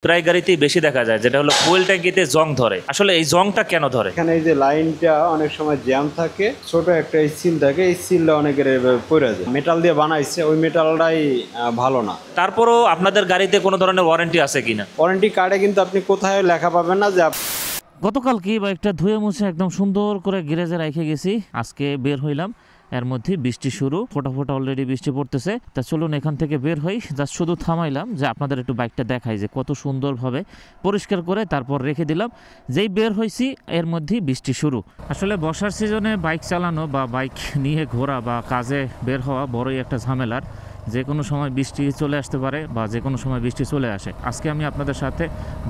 প্রায় গাড়িতেই বেশি দেখা যায়, যেটা হলো ফুয়েল ট্যাঙ্কিতে জং ধরে। আসলে এই জংটা কেন ধরে? এখানে এই যে লাইনটা অনেক সময় জ্যাম থাকে, ছোট একটা সিল থাকে, এই সিলটা অনেকের এভাবে পড়ে যায়। মেটাল দিয়ে বানাইছে, ওই মেটালটাই ভালো না। তারপরও আপনাদের গাড়িতে কোনো ধরনের ওয়ারেন্টি আছে কিনা? ওয়ারেন্টি কার্ডে কিন্তু আপনি কোথায় লেখা পাবেন না যে গতকালকে বাইকটা ধুয়ে মুছে একদম সুন্দর করে গ্যারেজে রেখে গেছি। আজকে বের হইলাম, এর মধ্যে বৃষ্টি শুরু, ফোটা ফোটা অলরেডি বৃষ্টি পড়তেছে। তা চলুন এখান থেকে বের হই। জাস্ট শুধু থামাইলাম যে আপনাদের একটু বাইকটা দেখাই যে কত সুন্দরভাবে পরিষ্কার করে তারপর রেখে দিলাম। যেই বের হয়েছি এর মধ্যেই বৃষ্টি শুরু। আসলে বর্ষার সিজনে বাইক চালানো বা বাইক নিয়ে ঘোরা বা কাজে বের হওয়া বড়ই একটা ঝামেলার। যে কোনো সময় বৃষ্টি চলে আসতে পারে বা যে কোনো সময় বৃষ্টি চলে আসে। আজকে আমি আপনাদের সাথে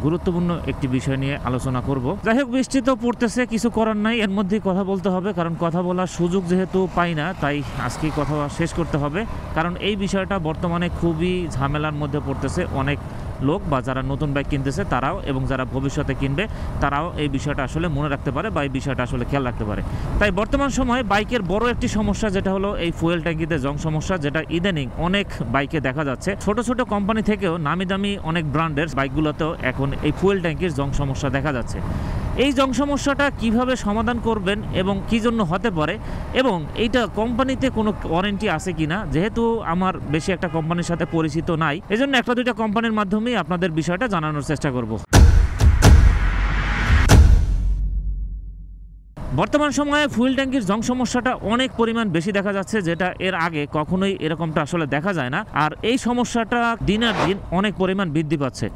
গুরুত্বপূর্ণ একটি বিষয় নিয়ে আলোচনা করব। যাই হোক, বৃষ্টি তো পড়তেছে, কিছু করার নাই, এর মধ্যেই কথা বলতে হবে, কারণ কথা বলার সুযোগ যেহেতু পাই না, তাই আজকেই কথা শেষ করতে হবে। কারণ এই বিষয়টা বর্তমানে খুবই ঝামেলার মধ্যে পড়তেছে অনেক লোক, বা যারা নতুন বাইক কিনতেছে তারাও, এবং যারা ভবিষ্যতে কিনবে তারাও এই বিষয়টা আসলে মনে রাখতে পারে বা এই বিষয়টা আসলে খেয়াল রাখতে পারে। তাই বর্তমান সময়ে বাইকের বড় একটি সমস্যা যেটা হলো এই ফুয়েল ট্যাঙ্কিতে জং সমস্যা, যেটা ইদানিং অনেক বাইকে দেখা যাচ্ছে। ছোট ছোট কোম্পানি থেকেও নামি দামি অনেক ব্র্যান্ডের বাইকগুলোতেও এখন এই ফুয়েল ট্যাঙ্কির জং সমস্যা দেখা যাচ্ছে। এই জং সমস্যাটা কিভাবে সমাধান করবেন এবং কি জন্য হতে পারে, এবং এইটা কোম্পানিতে কোনো ওয়ারেন্টি আছে কিনা, যেহেতু আমার বেশি একটা কোম্পানির সাথে পরিচিত নাই, এজন্য একটা দুইটা কোম্পানির মাধ্যমেই আপনাদের বিষয়টা জানানোর চেষ্টা করব। বর্তমান সময়ে ফুয়েল ট্যাঙ্কির জং সমস্যাটা অনেক পরিমাণ বেশি দেখা যাচ্ছে, যেটা এর আগে কখনোই এরকমটা আসলে দেখা যায় না। আর এই সমস্যাটা দিনের দিন অনেক পরিমাণ বৃদ্ধি পাচ্ছে।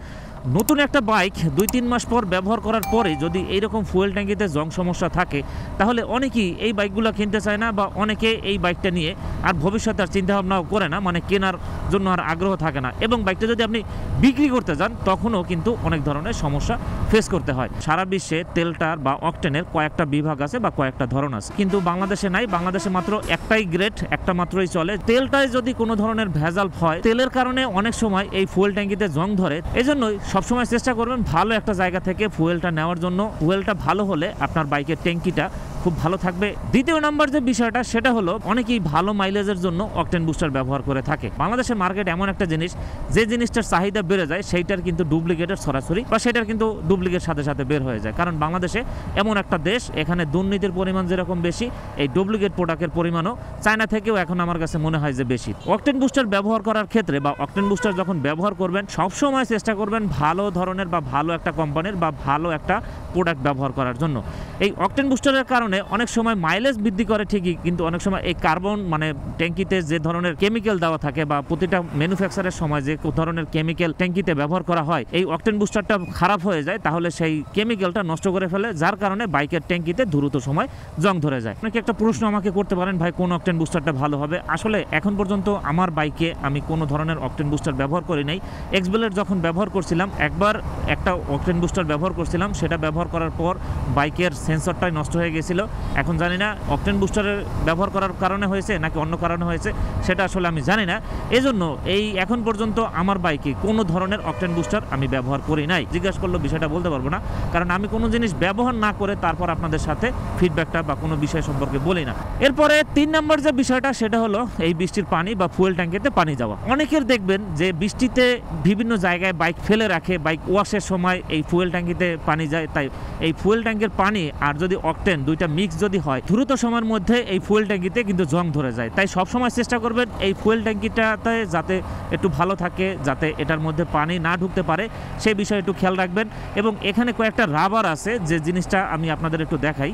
নতুন একটা বাইক 2-3 মাস পর ব্যবহার করার পরে যদি এইরকম ফুয়েল ট্যাঙ্কিতে জং সমস্যা থাকে, তাহলে অনেকেই এই বাইকগুলো কিনতে চায় না, বা অনেকে এই বাইকটা নিয়ে আর ভবিষ্যতে আর চিন্তাভাবনাও করে না, মানে কেনার জন্য আর আগ্রহ থাকে না। এবং বাইকটা যদি আপনি বিক্রি করতে যান তখনও কিন্তু অনেক ধরনের সমস্যা ফেস করতে হয়। সারা বিশ্বে তেলটার বা অকটেনের কয়েকটা বিভাগ আছে বা কয়েকটা ধরন আছে, কিন্তু বাংলাদেশে নাই। বাংলাদেশে মাত্র একটাই গ্রেড, একটা মাত্রই চলে। তেলটায় যদি কোনো ধরনের ভেজাল হয়, তেলের কারণে অনেক সময় এই ফুয়েল ট্যাঙ্কিতে জং ধরে। এজন্যই সবসময় চেষ্টা করবেন ভালো একটা জায়গা থেকে ফুয়েলটা নেওয়ার জন্য। ফুয়েলটা ভালো হলে আপনার বাইকের ট্যাঙ্কিটা খুব ভালো থাকবে। দ্বিতীয় নাম্বার যে বিষয়টা, সেটা হলো অনেকেই ভালো মাইলেজের জন্য অকটেন বুস্টার ব্যবহার করে থাকে। বাংলাদেশের মার্কেট এমন একটা জিনিস, যে জিনিসটার চাহিদা বেড়ে যায় সেইটার কিন্তু ডুপ্লিকেটের সরাসরি, বা সেটার কিন্তু ডুপ্লিকেট সাথে সাথে বের হয়ে যায়। কারণ বাংলাদেশে এমন একটা দেশ, এখানে দুর্নীতির পরিমাণ যেরকম বেশি, এই ডুপ্লিকেট প্রোডাক্টের পরিমাণও চায়না থেকেও এখন আমার কাছে মনে হয় যে বেশি। অকটেন বুস্টার ব্যবহার করার ক্ষেত্রে বা অকটেন বুস্টার যখন ব্যবহার করবেন, সবসময় চেষ্টা করবেন ভালো ধরনের বা ভালো একটা কোম্পানির বা ভালো একটা প্রোডাক্ট ব্যবহার করার জন্য। এই অকটেন বুস্টারের কারণে অনেক সময় মাইলেজ বৃদ্ধি করে ঠিকই, কিন্তু অনেক সময় এই কার্বন মানে ট্যাঙ্কিতে যে ধরনের কেমিক্যাল দেওয়া থাকে, বা প্রতিটা ম্যানুফ্যাকচারের সময় যে ধরনের কেমিক্যাল ট্যাঙ্কিতে ব্যবহার করা হয়, এই অকটেন বুস্টারটা খারাপ হয়ে যায়, তাহলে সেই কেমিক্যালটা নষ্ট করে ফেলে, যার কারণে বাইকের ট্যাঙ্কিতে দ্রুত সময় জং ধরে যায়। অনেকে একটা প্রশ্ন আমাকে করতে পারেন, ভাই কোন অকটেন বুস্টারটা ভালো হবে? আসলে এখন পর্যন্ত আমার বাইকে আমি কোনো ধরনের অকটেন বুস্টার ব্যবহার করি নাই। এক্সবেলের যখন ব্যবহার করছিলাম, একবার একটা অকটেন বুস্টার ব্যবহার করছিলাম, সেটা ব্যবহার করার পর বাইকের সেন্সরটাই নষ্ট হয়ে গেছিল। এখন জানি না অকটেন বুস্টারের ব্যবহার করার কারণে হয়েছে নাকি অন্য কারণে হয়েছে, সেটা আসলে আমি জানি না। এজন্য এই এখন পর্যন্ত আমার বাইকে কোনো ধরনের অকটেন বুস্টার আমি ব্যবহার করি নাই। জিজ্ঞাসা করলেও বিষয়টা বলতে পারবো না, কারণ আমি কোনো জিনিস ব্যবহার না করে তারপর আপনাদের সাথে ফিডব্যাকটা বা কোনো বিষয় সম্পর্কে বলি না। এরপরে 3 নম্বর যে বিষয়টা, সেটা হলো এই বৃষ্টির পানি বা ফুয়েল ট্যাঙ্কিতে পানি যাওয়া। অনেকের দেখবেন যে বৃষ্টিতে বিভিন্ন জায়গায় বাইক ফেলে রাখে, বাইক ওয়াশের সময় এই ফুয়েল ট্যাঙ্কিতে পানি যায়। তাই এই ফুয়েল ট্যাঙ্কের পানি আর যদি অকটেন দুইটা মিক্স যদি হয়, দ্রুত সময়ের মধ্যে এই ফুয়েল ট্যাঙ্কিতে কিন্তু জং ধরে যায়। তাই সবসময় চেষ্টা করবেন এই ফুয়েল ট্যাঙ্কিটাতে যাতে একটু ভালো থাকে, যাতে এটার মধ্যে পানি না ঢুকতে পারে, সেই বিষয়ে একটু খেয়াল রাখবেন। এবং এখানে কয়েকটা রাবার আছে, যে জিনিসটা আমি আপনাদের একটু দেখাই।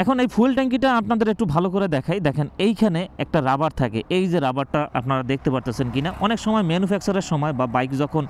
এখন এই ফুয়েল ট্যাঙ্কিটা আপনাদের একটু ভালো করে দেখাই। দেখেন এইখানে একটা রাবার থাকে, এই যে রাবারটা আপনারা দেখতে পারতেছেন কিনা। অনেক সময় ম্যানুফ্যাকচারের সময় বা বাইক যখন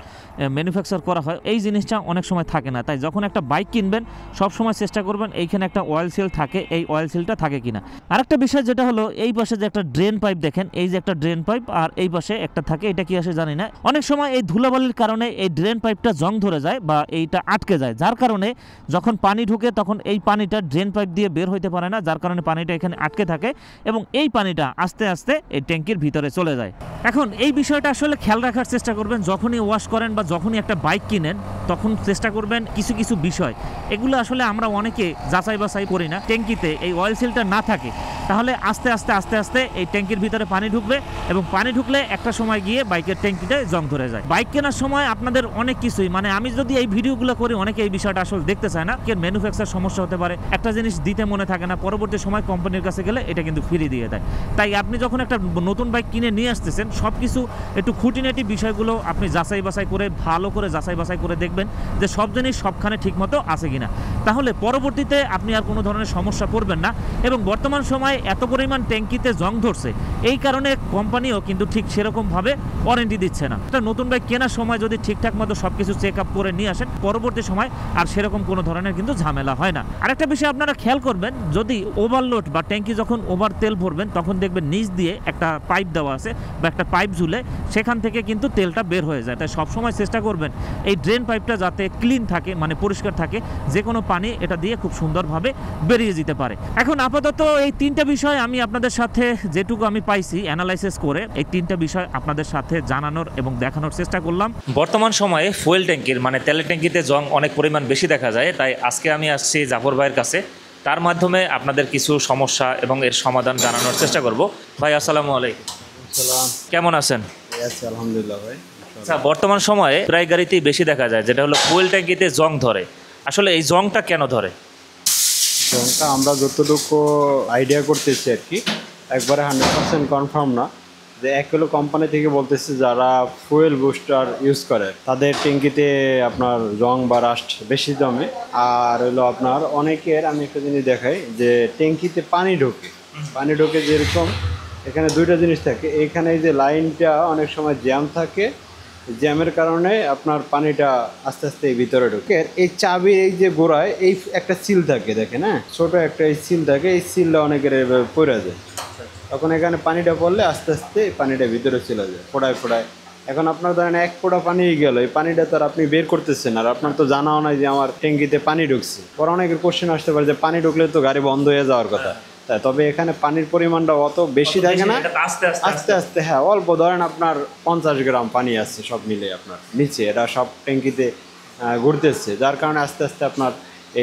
ম্যানুফ্যাকচার করা হয়, এই জিনিসটা অনেক সময় থাকে না। তাই যখন একটা বাইক কিনবেন, সব সময় চেষ্টা করবেন এইখানে একটা অয়েল সিল থাকে, এই অয়েল সিলটা থাকে কিনা। আরেকটা বিষয় যেটা হলো, এই পাশে যে একটা ড্রেন পাইপ দেখেন, এই যে একটা ড্রেন পাইপ, আর এই পাশে একটা থাকে, এটা কি আসে জানি না। অনেক সময় এই ধুলাবালির কারণে এই ড্রেন পাইপটা জং ধরে যায় বা এইটা আটকে যায়, যার কারণে যখন পানি ঢুকে তখন এই পানিটা ড্রেন পাইপ দিয়ে বের হইতে পারে না, যার কারণে পানিটা এখানে আটকে থাকে এবং এই পানিটা আস্তে আস্তে এই ট্যাঙ্কির ভিতরে চলে যায়। এখন এই বিষয়টা আসলে খেয়াল রাখার চেষ্টা করবেন, যখনই ওয়াশ করেন বা যখনই একটা বাইক কিনেন তখন চেষ্টা করবেন কিছু কিছু বিষয়, এগুলো আসলে আমরা অনেকে যাচাই বাছাই করি না। ট্যাঙ্কিতে এই অয়েল সিলটা না থাকে তাহলে আস্তে আস্তে আস্তে আস্তে এই ট্যাঙ্কির ভিতরে পানি ঢুকবে এবং পানি ঢুকলে একটা সময় গিয়ে বাইকের ট্যাঙ্কিটায় জং ধরে যায়। বাইক কেনার সময় আপনাদের অনেক কিছুই, মানে আমি যদি এই ভিডিওগুলো করি অনেকে এই বিষয়টা আসলে দেখতে চায় না, কে ম্যানুফ্যাকচার সমস্যা হতে পারে, একটা জিনিস দিতে মনে থাকে না, পরবর্তী সময় কোম্পানির কাছে গেলে এটা কিন্তু ফ্রি দিয়ে দেয়। তাই আপনি যখন একটা নতুন বাইক কিনে নিয়ে আসতেছেন সব কিছু একটু খুঁটিনাটি বিষয়গুলো আপনি যাচাই বাছাই করে ভালো করে যাচাই বাছাই করে দেখবেন যে সব জিনিস সবখানে ঠিকমতো আছে কিনা, তাহলে পরবর্তীতে আপনি আর কোনো ধরনের সমস্যা পড়বেন না। এবং বর্তমান সময়ে এত পরিমাণ ট্যাঙ্কিতে জং ধরছে এই কারণে কোম্পানিও কিন্তু ঠিক সেরকমভাবে ওয়ারেন্টি দিচ্ছে না। একটা নতুন বাইক কেনার সময় যদি ঠিকঠাক মতো সব কিছু চেক আপ করে নিয়ে আসেন পরবর্তী সময় আর সেরকম কোনো ধরনের কিন্তু ঝামেলা হয় না। আরেকটা বিষয় আপনারা খেয়াল করবেন, যদি ওভারলোড বা ট্যাঙ্কি যখন ওভার তেল ভরবেন তখন দেখবেন নিচ দিয়ে একটা পাইপ দেওয়া আছে বা একটা পাইপ ঝুলে, সেখান থেকে কিন্তু তেলটা বের হয়ে যায়। তাই সবসময় চেষ্টা করবেন এই ড্রেন পাইপটা যাতে ক্লিন থাকে, মানে পরিষ্কার থাকে, যে কোনো পানি এটা দিয়ে খুব সুন্দরভাবে বেরিয়ে যেতে পারে। এখন আপাতত এই তিনটা বিষয় আমি আপনাদের সাথে যেটুকু আমি পাইছি অ্যানালাইসিস করে এই তিনটা বিষয় আপনাদের সাথে জানানোর এবং দেখানোর চেষ্টা করলাম। বর্তমান সময়ে ফুয়েল ট্যাঙ্কির মানে তেলের ট্যাঙ্কিতে জং অনেক পরিমাণ বেশি দেখা যায়, তাই আজকে আমি আসছি জাফর ভাইয়ের কাছে, তার মাধ্যমে আপনাদের কিছু সমস্যা এবং এর সমাধান জানানোর চেষ্টা করব। ভাই আসসালামু আলাইকুম। সালাম। কেমন আছেন? আছি আলহামদুলিল্লাহ ভাই। আচ্ছা, বর্তমান সময়ে প্রায় গাড়িতেই বেশি দেখা যায় যেটা হলো ফুয়েল ট্যাঙ্কিতে জং ধরে। আসলে এই জংটা কেন ধরে? জংটা আমরা যতটুকু আইডিয়া করতেছি আর কি, একবারে 100% কনফার্ম না, যে এক হলো কোম্পানি থেকে বলতেছে যারা ফুয়েল বুস্টার ইউজ করে তাদের ট্যাঙ্কিতে আপনার জং বা রাস্ট বেশি জমে। আর হলো আপনার অনেকের, আমি একটা জিনিস দেখাই, যে ট্যাঙ্কিতে পানি ঢোকে যেরকম এখানে দুইটা জিনিস থাকে। এইখানে এই যে লাইনটা অনেক সময় জ্যাম থাকে, জ্যামের কারণে আপনার পানিটা আস্তে আস্তে ভিতরে ঢোকে। এই চাবির এই যে গোড়ায় এই একটা সিল থাকে, দেখেন, হ্যাঁ, ছোট একটা এই সিল থাকে, এই সিলটা অনেকের পড়ে যায়, তখন এখানে পানিটা পড়লে আস্তে আস্তে পানিটা ভিতরে চলে যায় ফোড়ায়। এখন আপনার ধরেন এক ফোঁটা পানি গেল, এই পানিটা তো আর আপনি বের করতেছেন, আর আপনার তো জানাও নাই যে আমার ট্যাঙ্কিতে পানি ঢুকছে। পরে অনেকের কোশ্চেন আসতে পারে যে পানি ঢুকলে তো গাড়ি বন্ধ হয়ে যাওয়ার কথা, তাই তবে এখানে পানির পরিমাণটা অত বেশি থাকে না, আস্তে আস্তে, হ্যাঁ, অল্প, ধরেন আপনার 50 গ্রাম পানি আছে সব মিলে আপনার নিচে, এটা সব ট্যাঙ্কিতে ঘুরতেছে, যার কারণে আস্তে আস্তে আপনার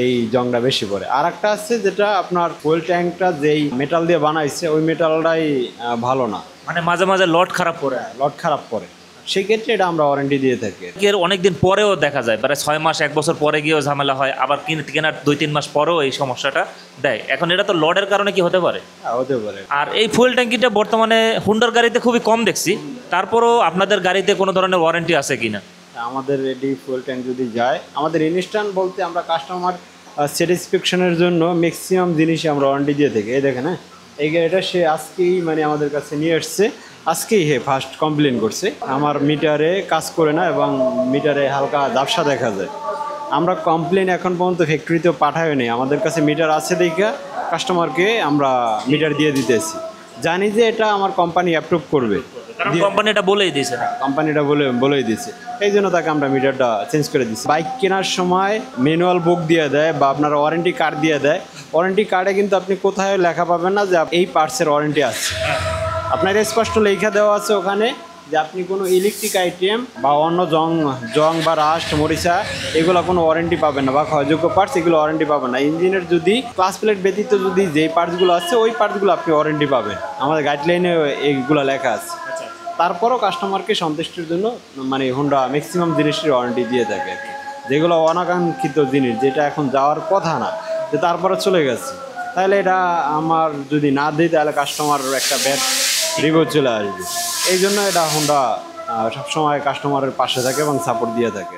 এই জংটা বেশি পড়ে। আর একটা আছে যেটা আপনার ফুয়েল ট্যাঙ্কটা যেই মেটাল দিয়ে বানাইছে ওই মেটালটাই ভালো না, মানে মাঝে মাঝে লট খারাপ পড়ে, লট খারাপ পড়ে, সেই ক্ষেত্রে এটা আমরা ওয়ারেন্টি দিয়ে থাকি। এর অনেকদিন পরেও দেখা যায়, প্রায় 6 মাস 1 বছর পরে গিয়েও ঝামেলা হয়, আবার কেনার 2-3 মাস পরেও এই সমস্যাটা দেয়। এখন এটা তো লডের কারণে কি হতে পারে? হ্যাঁ, হতে পারে। আর এই ফুয়েল ট্যাঙ্কিটা বর্তমানে হুন্ডার গাড়িতে খুবই কম দেখছি, তারপরও আপনাদের গাড়িতে কোনো ধরনের ওয়ারেন্টি আছে কিনা? আমাদের রেডি ফুয়েল ট্যাঙ্ক যদি যায়, আমাদের ইনস্ট্যান্ট বলতে আমরা কাস্টমার স্যাটিসফ্যাকশনের জন্য ম্যাক্সিমাম জিনিসই আমরা ওয়ারেন্টি দিয়ে থাকি। এই দেখেন, হ্যাঁ, এই গাড়িটা সে আজকেই মানে আমাদের কাছে নিয়ে এসছে, আজকেই ফার্স্ট কমপ্লেন করছে আমার মিটারে কাজ করে না এবং মিটারে হালকা ঝাপসা দেখা যায়। আমরা কমপ্লেন এখন পর্যন্ত ফ্যাক্টরিতেও পাঠাই নেই, আমাদের কাছে মিটার আছে দেখা কাস্টমারকে আমরা মিটার দিয়ে দিতেছি, জানি যে এটা আমার কোম্পানি অ্যাপ্রুভ করবে, কারণ কোম্পানিটা বলেই দিয়েছে না, কোম্পানিটা বলেই দিয়েছে, এই জন্য তাকে আমরা মিটারটা চেঞ্জ করে দিচ্ছি। বাইক কেনার সময় ম্যানুয়াল বুক দিয়ে দেয় বা আপনার ওয়ারেন্টি কার্ড দিয়ে দেয়, ওয়ারেন্টি কার্ডে কিন্তু আপনি কোথায় লেখা পাবেন না যে এই পার্টসের ওয়ারেন্টি আছে, আপনার স্পষ্ট লেখা দেওয়া আছে ওখানে যে আপনি কোনো ইলেকট্রিক আইটেম বা অন্য জং বা রাস্ট মরিচা এগুলো কোনো ওয়ারেন্টি পাবেন না, বা ক্ষয়যোগ্য পার্টস এগুলো ওয়ারেন্টি পাবেন না। ইঞ্জিনের যদি ক্লাস প্লেট ব্যতীত যদি যেই পার্টসগুলো আছে ওই পার্টসগুলো আপনি ওয়ারেন্টি পাবেন, আমাদের গাইডলাইনে এইগুলো লেখা আছে। তারপরও কাস্টমারকে সন্তুষ্টির জন্য মানে হোন্ডা ম্যাক্সিমাম জিনিসের ওয়ারেন্টি দিয়ে থাকে, যেগুলো অনাকাঙ্ক্ষিত জিনিস যেটা এখন যাওয়ার কথা না, যে তারপরে চলে গেছে, তাহলে এটা আমার যদি না দিই তাহলে কাস্টমার একটা ব্যাড রিভিউ চলে আসবে। এই জন্য এটা হোন্ডা সবসময় কাস্টমারের পাশে থাকে এবং সাপোর্ট দিয়ে থাকে।